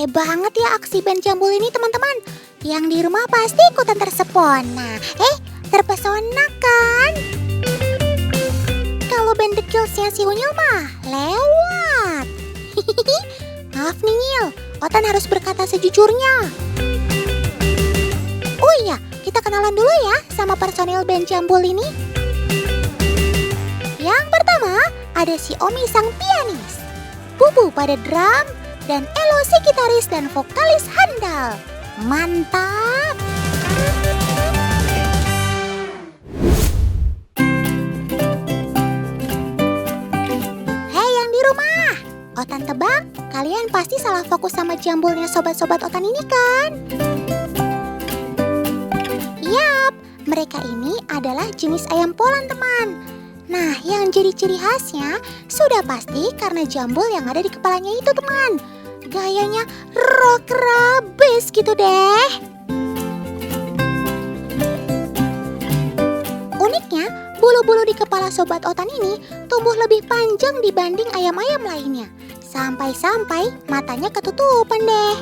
Oke banget ya aksi band Jambul ini teman-teman. Yang di rumah pasti ikutan tersepona. Terpesona kan? Kalau band The Kills-nya si Unyil mah lewat. Maaf nih Nyil, Otan harus berkata sejujurnya. Oh iya, kita kenalan dulu ya sama personil band Jambul ini. Yang pertama ada si Omi sang pianis, Bubu pada drum, dan Elo si gitaris dan vokalis handal. Mantap! Hei yang di rumah, Otan tebak kalian pasti salah fokus sama Jambulnya sobat-sobat Otan ini kan? Yap, mereka ini adalah jenis ayam Polan teman. Nah, yang jadi ciri khasnya sudah pasti karena jambul yang ada di kepalanya itu teman. Gayanya rock rabis gitu deh. Uniknya, bulu-bulu di kepala sobat Otan ini tumbuh lebih panjang dibanding ayam-ayam lainnya. Sampai-sampai matanya ketutupan deh.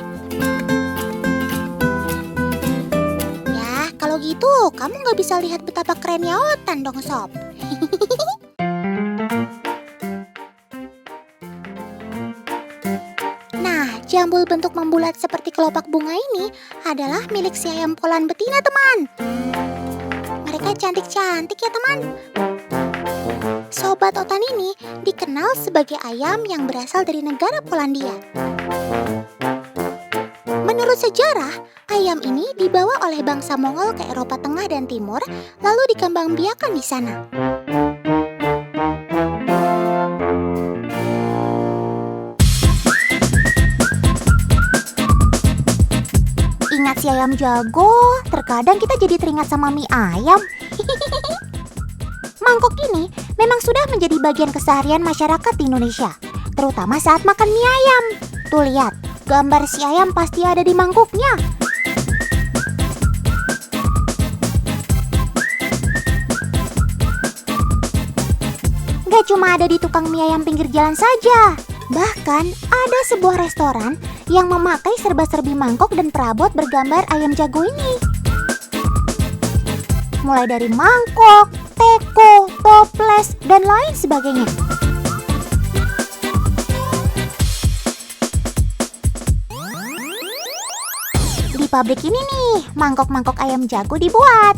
Ya, kalau gitu kamu nggak bisa lihat betapa kerennya Otan dong sob. Nah, jambul bentuk membulat seperti kelopak bunga ini adalah milik si ayam Polan betina teman. Mereka cantik-cantik ya teman. Sobat Otan ini dikenal sebagai ayam yang berasal dari negara Polandia. Menurut sejarah, ayam ini dibawa oleh bangsa Mongol ke Eropa Tengah dan Timur, lalu dikembangbiakan di sana. Ingat si ayam jago, terkadang kita jadi teringat sama mie ayam. Mangkok ini memang sudah menjadi bagian keseharian masyarakat di Indonesia, terutama saat makan mie ayam. Tuh lihat, gambar si ayam pasti ada di mangkoknya. Gak cuma ada di tukang mie ayam pinggir jalan saja. Bahkan ada sebuah restoran yang memakai serba-serbi mangkok dan perabot bergambar ayam jago ini. Mulai dari mangkok, teko, toples, dan lain sebagainya. Di pabrik ini nih, mangkok-mangkok ayam jago dibuat.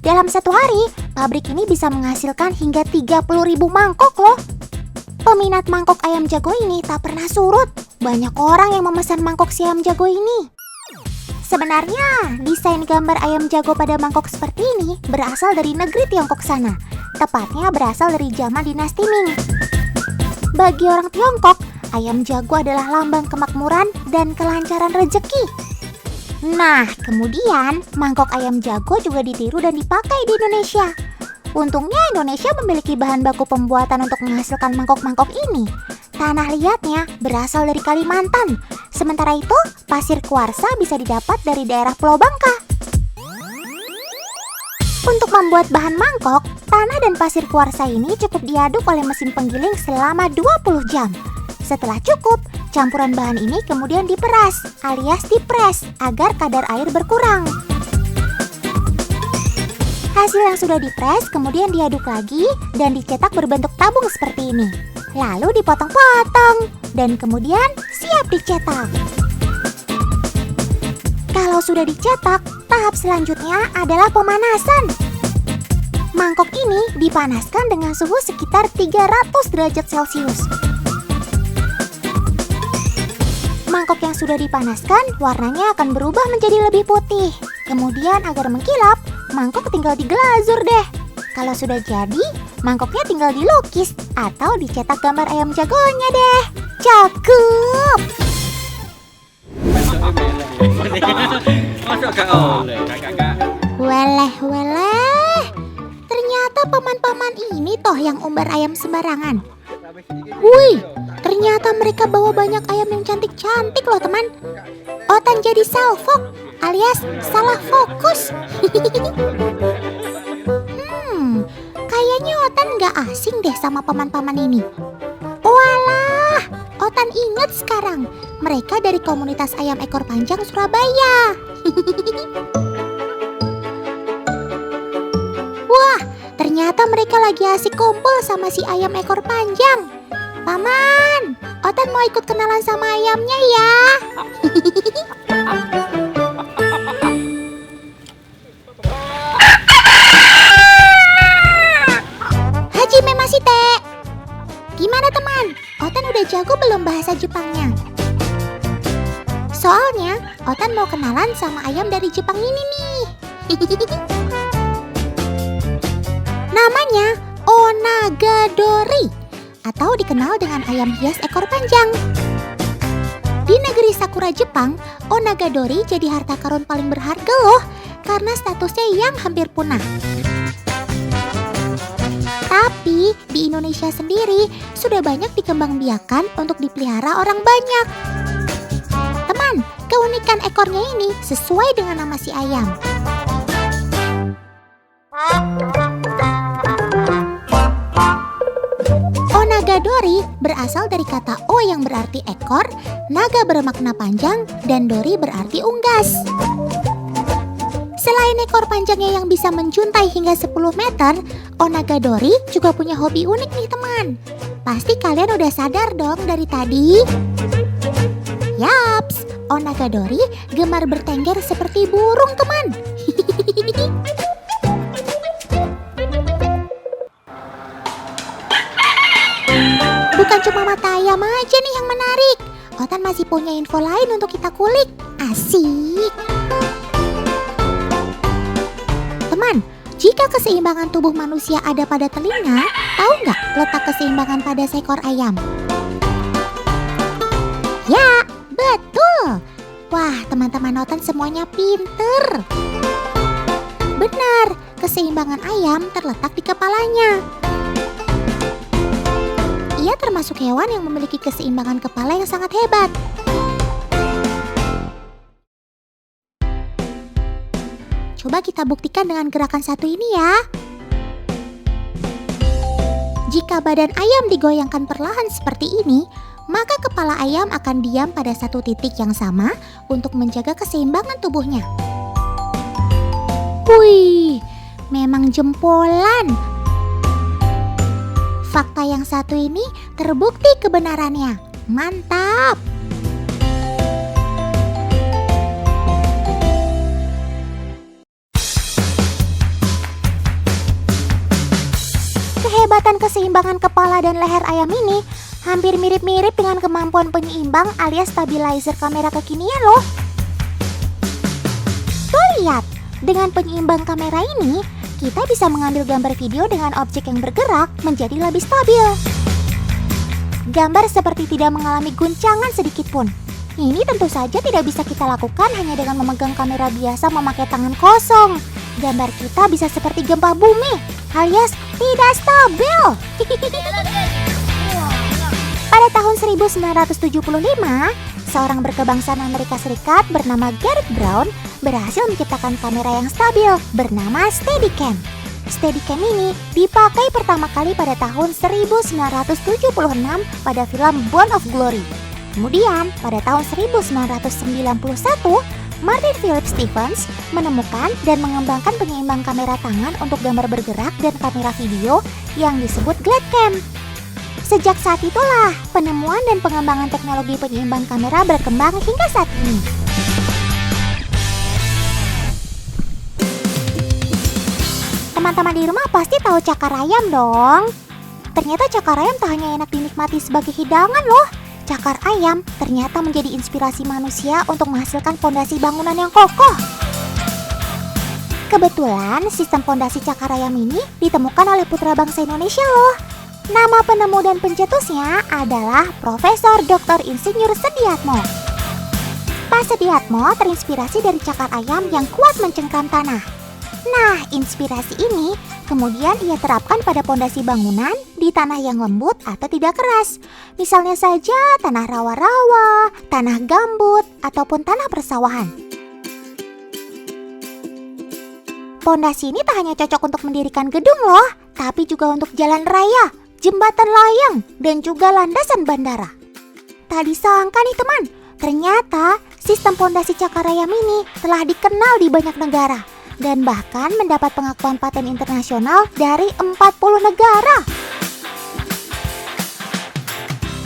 Dalam satu hari, pabrik ini bisa menghasilkan hingga 30.000 mangkok loh. Peminat mangkok ayam jago ini tak pernah surut. Banyak orang yang memesan mangkok si ayam jago ini. Sebenarnya, desain gambar ayam jago pada mangkok seperti ini berasal dari negeri Tiongkok sana. Tepatnya berasal dari zaman dinasti Ming. Bagi orang Tiongkok, ayam jago adalah lambang kemakmuran dan kelancaran rezeki. Nah, kemudian mangkok ayam jago juga ditiru dan dipakai di Indonesia. Untungnya Indonesia memiliki bahan baku pembuatan untuk menghasilkan mangkok-mangkok ini. Tanah liatnya berasal dari Kalimantan. Sementara itu, pasir kuarsa bisa didapat dari daerah Pulau Bangka. Untuk membuat bahan mangkok, tanah dan pasir kuarsa ini cukup diaduk oleh mesin penggiling selama 20 jam. Setelah cukup, campuran bahan ini kemudian diperas alias dipres agar kadar air berkurang. Hasil yang sudah dipres kemudian diaduk lagi dan dicetak berbentuk tabung seperti ini. Lalu dipotong-potong dan kemudian siap dicetak. Kalau sudah dicetak, tahap selanjutnya adalah pemanasan. Mangkok ini dipanaskan dengan suhu sekitar 300 derajat Celcius. Mangkok yang sudah dipanaskan warnanya akan berubah menjadi lebih putih. Kemudian agar mengkilap, mangkok tinggal diglazur deh. Kalau sudah jadi, mangkoknya tinggal dilukis atau dicetak gambar ayam jagonya deh. Cakep! Weleh. Ternyata paman-paman ini toh yang umbar ayam sembarangan. Wih, ternyata mereka bawa banyak ayam yang cantik-cantik loh teman. Otan jadi salfok alias salah fokus. Kayaknya Otan gak asing deh sama paman-paman ini. Walah, Otan ingat sekarang, mereka dari komunitas ayam ekor panjang Surabaya. Wah, ternyata mereka lagi asik kumpul sama si ayam ekor panjang. Paman, Otan mau ikut kenalan sama ayamnya ya. Hajime Masite. Gimana teman? Otan udah jago belum bahasa Jepangnya? Soalnya Otan mau kenalan sama ayam dari Jepang ini nih. Namanya Onagadori atau dikenal dengan ayam hias ekor panjang. Di negeri Sakura Jepang, Onagadori jadi harta karun paling berharga loh karena statusnya yang hampir punah. Tapi di Indonesia sendiri sudah banyak dikembangbiakan untuk dipelihara orang banyak. Teman, keunikan ekornya ini sesuai dengan nama si ayam. Onagadori berasal dari kata O yang berarti ekor, naga bermakna panjang, dan dori berarti unggas. Selain ekor panjangnya yang bisa menjuntai hingga 10 meter, Onagadori juga punya hobi unik nih teman. Pasti kalian udah sadar dong dari tadi. Yaps, Onagadori gemar bertengger seperti burung teman. Bukan cuma mata ayam aja nih yang menarik. Otan masih punya info lain untuk kita kulik. Asik. Teman, jika keseimbangan tubuh manusia ada pada telinga, tahu nggak letak keseimbangan pada seekor ayam? Ya, betul. Wah, teman-teman Otan semuanya pinter. Benar, keseimbangan ayam terletak di kepalanya. Ia termasuk hewan yang memiliki keseimbangan kepala yang sangat hebat. Coba kita buktikan dengan gerakan satu ini ya. Jika badan ayam digoyangkan perlahan seperti ini, maka kepala ayam akan diam pada satu titik yang sama untuk menjaga keseimbangan tubuhnya. Wih, memang jempolan. Fakta yang satu ini terbukti kebenarannya. Mantap! Kehebatan keseimbangan kepala dan leher ayam ini hampir mirip-mirip dengan kemampuan penyeimbang alias stabilizer kamera kekinian loh. Tuh lihat, dengan penyeimbang kamera ini, kita bisa mengambil gambar video dengan objek yang bergerak menjadi lebih stabil. Gambar seperti tidak mengalami guncangan sedikit pun. Ini tentu saja tidak bisa kita lakukan hanya dengan memegang kamera biasa memakai tangan kosong. Gambar kita bisa seperti gempa bumi, alias tidak stabil. Pada tahun 1975, seorang berkebangsaan Amerika Serikat bernama Garrett Brown berhasil menciptakan kamera yang stabil bernama Steadicam. Steadicam ini dipakai pertama kali pada tahun 1976 pada film Bone of Glory. Kemudian pada tahun 1991, Martin Philip Stevens menemukan dan mengembangkan penyeimbang kamera tangan untuk gambar bergerak dan kamera video yang disebut GlideCam. Sejak saat itulah, penemuan dan pengembangan teknologi penyeimbang kamera berkembang hingga saat ini. Teman-teman di rumah pasti tahu cakar ayam dong. Ternyata cakar ayam tak hanya enak dinikmati sebagai hidangan loh. Cakar ayam ternyata menjadi inspirasi manusia untuk menghasilkan fondasi bangunan yang kokoh. Kebetulan sistem fondasi cakar ayam ini ditemukan oleh putra bangsa Indonesia loh. Nama penemu dan pencetusnya adalah Profesor Dr. Insinyur Sediatmo. Pak Sediatmo terinspirasi dari cakar ayam yang kuat mencengkram tanah. Nah, inspirasi ini kemudian ia terapkan pada pondasi bangunan di tanah yang lembut atau tidak keras. Misalnya saja tanah rawa-rawa, tanah gambut, ataupun tanah persawahan. Pondasi ini tak hanya cocok untuk mendirikan gedung loh, tapi juga untuk jalan raya, jembatan layang, dan juga landasan bandara. Tak disangka nih teman, ternyata sistem pondasi Cakaraya Mini telah dikenal di banyak negara dan bahkan mendapat pengakuan paten internasional dari 40 negara.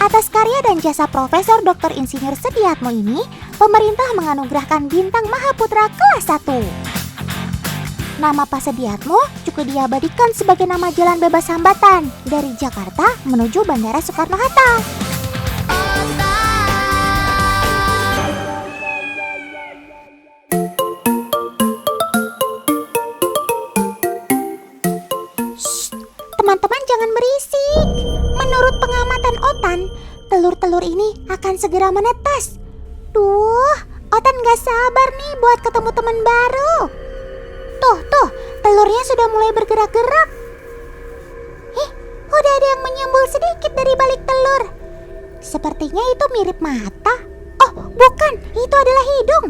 Atas karya dan jasa Profesor Dr. Insinyur Sediatmo ini, pemerintah menganugerahkan bintang Mahaputra kelas 1. Nama Pak Sediatmo juga diabadikan sebagai nama jalan bebas hambatan dari Jakarta menuju Bandara Soekarno-Hatta. Teman-teman jangan berisik. Menurut pengamatan Otan, telur-telur ini akan segera menetas. Duh, Otan gak sabar nih buat ketemu teman baru. Tuh, telurnya sudah mulai bergerak-gerak. Udah ada yang menyembul sedikit dari balik telur. Sepertinya itu mirip mata. Oh, bukan, itu adalah hidung.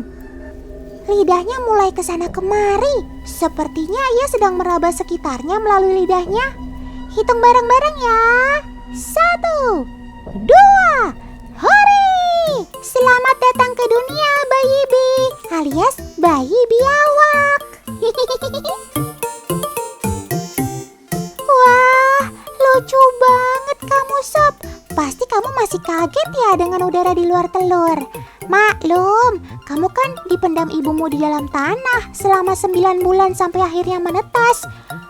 Lidahnya mulai kesana kemari. Sepertinya ia sedang meraba sekitarnya melalui lidahnya. Hitung bareng-bareng ya. 1, 2, hore! Selamat datang ke dunia bayi Bi, alias bayi biawak. Wah, lucu banget kamu Sob. Pasti kamu masih kaget ya dengan udara di luar telur. Maklum, kamu kan dipendam ibumu di dalam tanah selama 9 bulan sampai akhirnya menetas.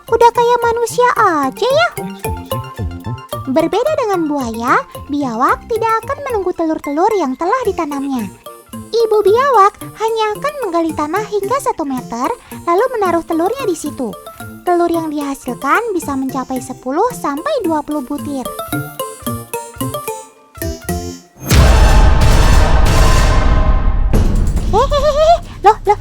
Udah kayak manusia aja ya. Berbeda dengan buaya, biawak tidak akan menunggu telur-telur yang telah ditanamnya. Ibu biawak hanya akan menggali tanah hingga 1 meter, lalu menaruh telurnya di situ. Telur yang dihasilkan bisa mencapai 10 sampai 20 butir.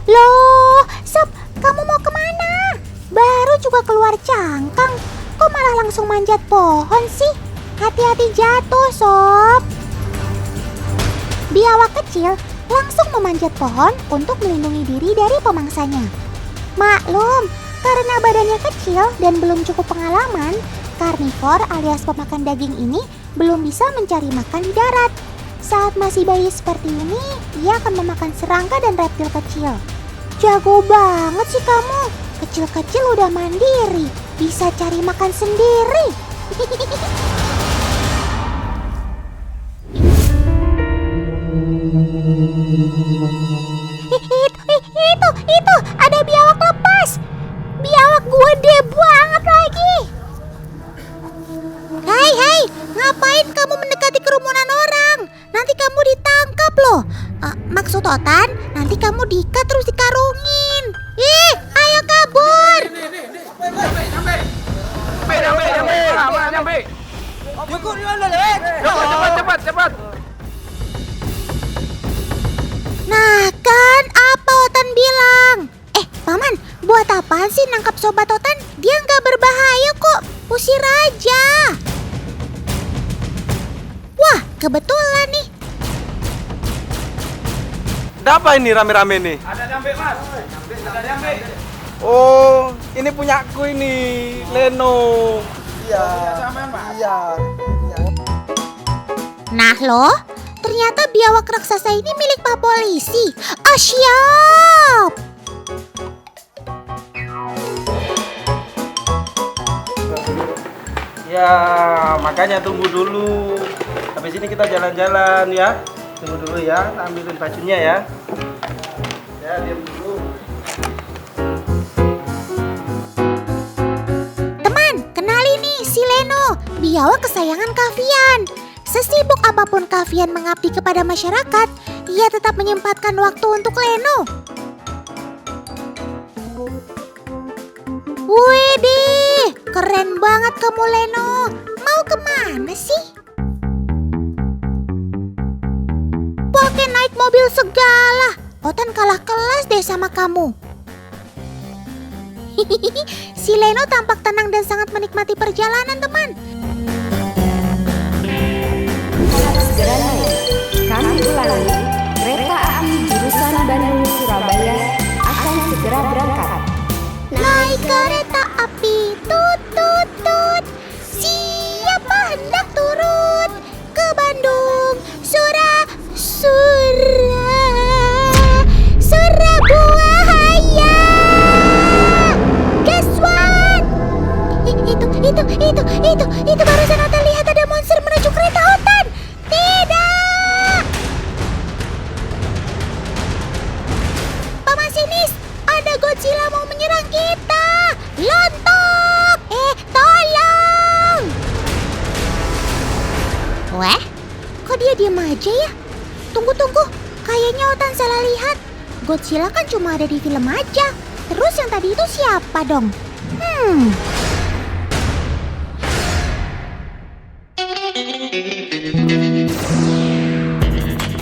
Loh, Sob, kamu mau kemana? Baru juga keluar cangkang, kok malah langsung manjat pohon sih? Hati-hati jatuh, Sob. Biawak kecil langsung memanjat pohon untuk melindungi diri dari pemangsanya. Maklum, karena badannya kecil dan belum cukup pengalaman, karnivor alias pemakan daging ini belum bisa mencari makan di darat. Saat masih bayi seperti ini, ia akan memakan serangga dan reptil kecil. Jago banget sih kamu. Kecil-kecil udah mandiri, bisa cari makan sendiri. Itu, ada biawak lepas. Biawak gede banget lagi. Hai, ngapain kamu mendekati kerumunan orang? Nanti kamu ditangkap loh. Maksud Otan, nanti kamu diikat terus dikarungin. Ayo kabur. Cepat. Nah kan, apa Otan bilang? Paman, buat apaan sih nangkap sobat Otan? Dia nggak berbahaya kok. Usir aja. Wah, kebetulan nih. Ada apa ini rame-rame nih? Ada jambe mas, ada jambe. Oh, ini punyaku ini, Leno. Iya. Nah loh, ternyata biawak raksasa ini milik Pak Polisi. Siap. Ya, makanya tunggu dulu. Habis ini kita jalan-jalan ya. Tunggu dulu ya, ambilin bajunya ya. Ya, diam dulu. Teman, kenali nih si Leno, biawak kesayangan Kavian. Sesibuk apapun Kavian mengabdi kepada masyarakat, ia tetap menyempatkan waktu untuk Leno. Widih, keren banget kamu Leno. Mau kemana sih? Pakai naik mobil segala. Otan kalah kelas deh sama kamu. Si Leno tampak tenang dan sangat menikmati perjalanan, teman. Segera naik. Kami ulangi, kereta api jurusan Bandung-Surabaya akan segera berangkat. Naik kereta api, tut tut tut. Siapa hendak turun ke Bandung, Surabaya? Itu barusan Otan lihat ada monster menuju kereta Otan. Tidak! Pemasinis, ada Godzilla mau menyerang kita. Lontok! Tolong! Wah, kok dia diam aja ya? Tunggu, kayaknya Otan salah lihat. Godzilla kan cuma ada di film aja. Terus yang tadi itu siapa dong?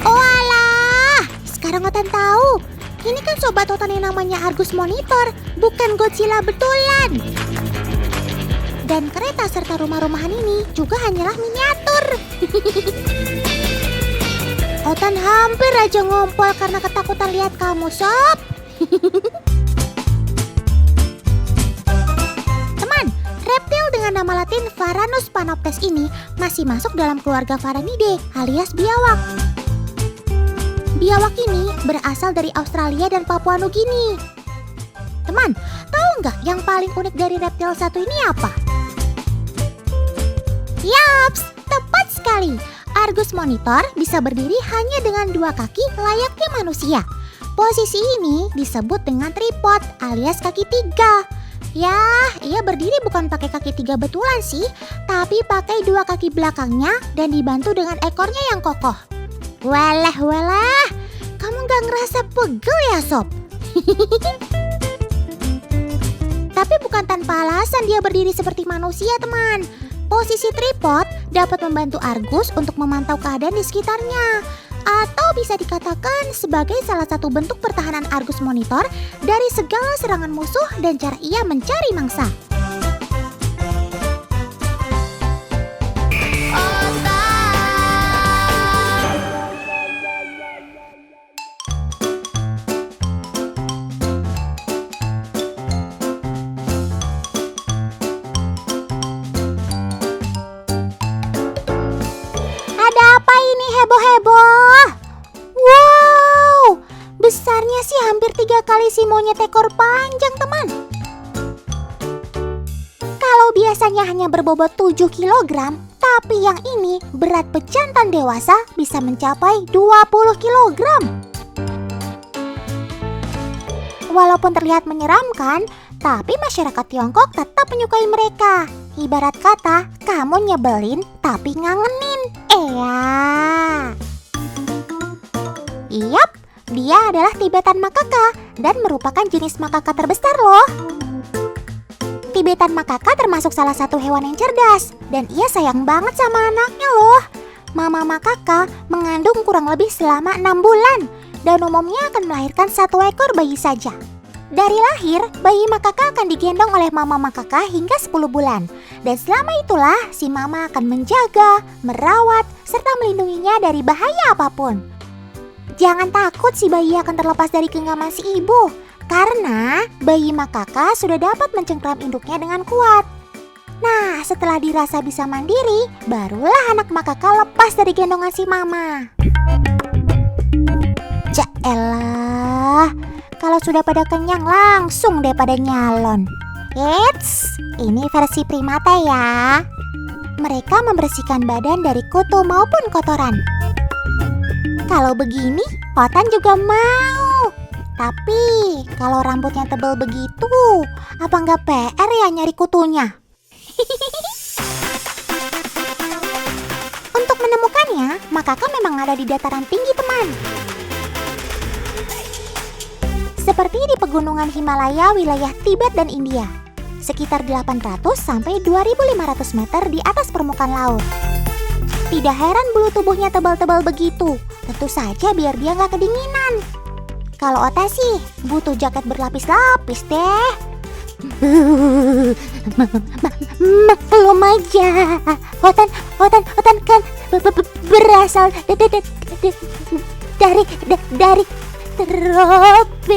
Oh alah, sekarang Otan tahu. Ini kan sobat Otan yang namanya Argus Monitor, bukan Godzilla betulan. Dan kereta serta rumah-rumahan ini juga hanyalah miniatur. Otan hampir aja ngompol karena ketakutan lihat kamu, Sob. Teman, reptil dengan nama latin Varanus panoptes ini masih masuk dalam keluarga Varanidae alias biawak. Biawak ini berasal dari Australia dan Papua Nugini. Teman, tahu nggak yang paling unik dari reptil satu ini apa? Yaps, tepat sekali. Argus Monitor bisa berdiri hanya dengan 2 kaki layaknya manusia. Posisi ini disebut dengan tripod alias kaki 3. Ya, ia berdiri bukan pakai kaki 3 betulan sih, tapi pakai 2 kaki belakangnya dan dibantu dengan ekornya yang kokoh. Walah, kamu gak ngerasa pegel ya, Sob? Tapi bukan tanpa alasan dia berdiri seperti manusia, teman. Posisi tripod dapat membantu Argus untuk memantau keadaan di sekitarnya. Atau bisa dikatakan sebagai salah satu bentuk pertahanan Argus Monitor dari segala serangan musuh dan cara ia mencari mangsa. Heboh-heboh. Wow, besarnya sih hampir 3 kali si monyet ekor panjang, teman. Kalau biasanya hanya berbobot 7 kg, tapi yang ini berat pejantan dewasa bisa mencapai 20 kg. Walaupun terlihat menyeramkan, tapi masyarakat Tiongkok tetap menyukai mereka. Ibarat kata, kamu nyebelin tapi ngangenin. Yap, dia adalah Tibetan makaka dan merupakan jenis makaka terbesar loh. Tibetan makaka termasuk salah satu hewan yang cerdas dan ia sayang banget sama anaknya loh. Mama makaka mengandung kurang lebih selama 6 bulan dan umumnya akan melahirkan 1 ekor bayi saja. Dari lahir, bayi makaka akan digendong oleh mama makaka hingga 10 bulan. Dan selama itulah si mama akan menjaga, merawat, serta melindunginya dari bahaya apapun. Jangan takut si bayi akan terlepas dari genggaman si ibu, karena bayi makaka sudah dapat mencengkram induknya dengan kuat. Nah, setelah dirasa bisa mandiri, barulah anak makaka lepas dari gendongan si mama. Jaelah, kalau sudah pada kenyang langsung deh pada nyalon. Eits, ini versi primata ya. Mereka membersihkan badan dari kutu maupun kotoran. Kalau begini, Otan juga mau. Tapi kalau rambutnya tebal begitu, apa nggak PR ya nyari kutunya? Untuk menemukannya, makaka memang ada di dataran tinggi, teman. Seperti di pegunungan Himalaya wilayah Tibet dan India. Sekitar 800 sampai 2500 meter di atas permukaan laut. Tidak heran bulu tubuhnya tebal-tebal begitu. Tentu saja biar dia nggak kedinginan. Kalau Otan sih butuh jaket berlapis-lapis deh. Maklum aja. Otan kan berasal dari tropis.